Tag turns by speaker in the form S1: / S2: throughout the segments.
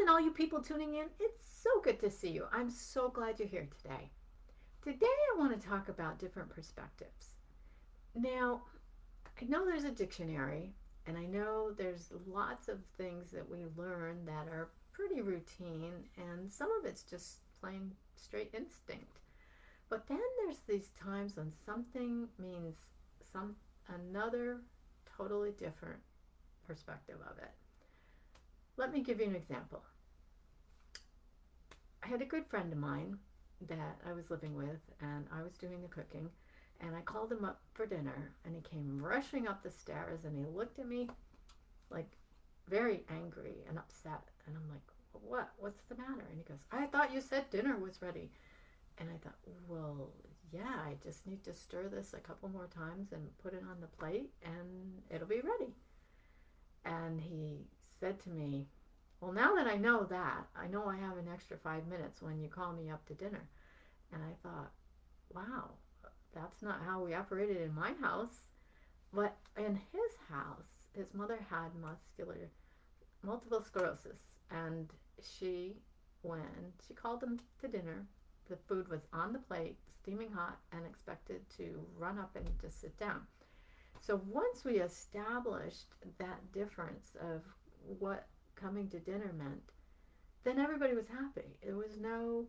S1: and all you people tuning in, it's so good to see you. I'm so glad you're here today. Today I want to talk about different perspectives. Now, I know there's a dictionary, and I know there's lots of things that we learn that are pretty routine, and some of it's just plain straight instinct. But then there's these times when something means some another totally different perspective of it. Let me give you an example. I had a good friend of mine that I was living with, and I was doing the cooking, and I called him up for dinner, and he came rushing up the stairs, and he looked at me like very angry and upset, and I'm like, what's the matter? And he goes, I thought you said dinner was ready. And I thought, well, yeah, I just need to stir this a couple more times and put it on the plate, and it'll be ready. And he said to me, well, now that I know that, I know I have an extra 5 minutes when you call me up to dinner. And I thought, wow, that's not how we operated in my house. But in his house, his mother had multiple sclerosis. And when she called him to dinner, the food was on the plate, steaming hot, and expected to run up and just sit down. So once we established that difference of what coming to dinner meant, then everybody was happy. There was no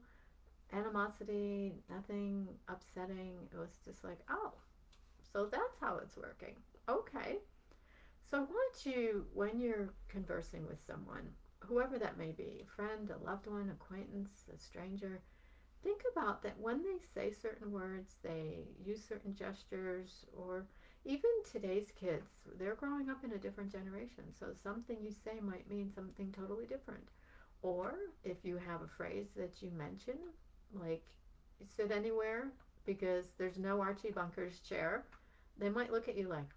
S1: animosity, nothing upsetting. It was just like, oh, so that's how it's working. Okay. So I want you, when you're conversing with someone, whoever that may be, a friend, a loved one, acquaintance, a stranger, think about that when they say certain words, they use certain gestures, or even today's kids, they're growing up in a different generation. So something you say might mean something totally different. Or if you have a phrase that you mention, like sit anywhere because there's no Archie Bunker's chair, they might look at you like,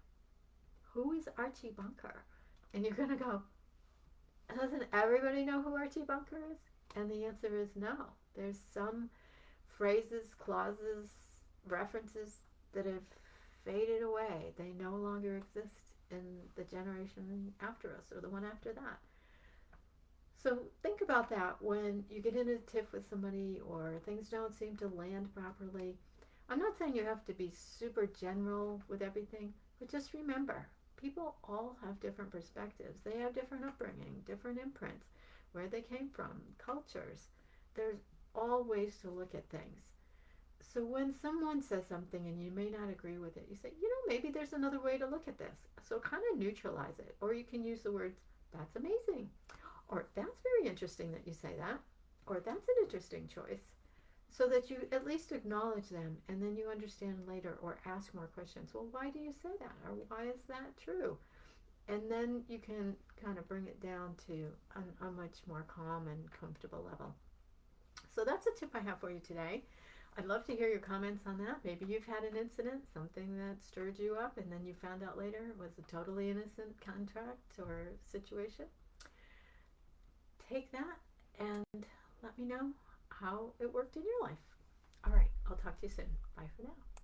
S1: who is Archie Bunker? And you're going to go, doesn't everybody know who Archie Bunker is? And the answer is no. There's some phrases, clauses, references that have faded away. They no longer exist in the generation after us or the one after that. So think about that when you get in a tiff with somebody or things don't seem to land properly. I'm not saying you have to be super general with everything, but just remember, people all have different perspectives. They have different upbringing, different imprints, where they came from, cultures. There's all ways to look at things. So when someone says something and you may not agree with it, you say, maybe there's another way to look at this. So kind of neutralize it. Or you can use the words, that's amazing. Or that's very interesting that you say that. Or that's an interesting choice. So that you at least acknowledge them, and then you understand later or ask more questions. Well, why do you say that? Or why is that true? And then you can kind of bring it down to a much more calm and comfortable level. So that's a tip I have for you today. I'd love to hear your comments on that. Maybe you've had an incident, something that stirred you up, and then you found out later it was a totally innocent contract or situation. Take that and let me know how it worked in your life. All right, I'll talk to you soon. Bye for now.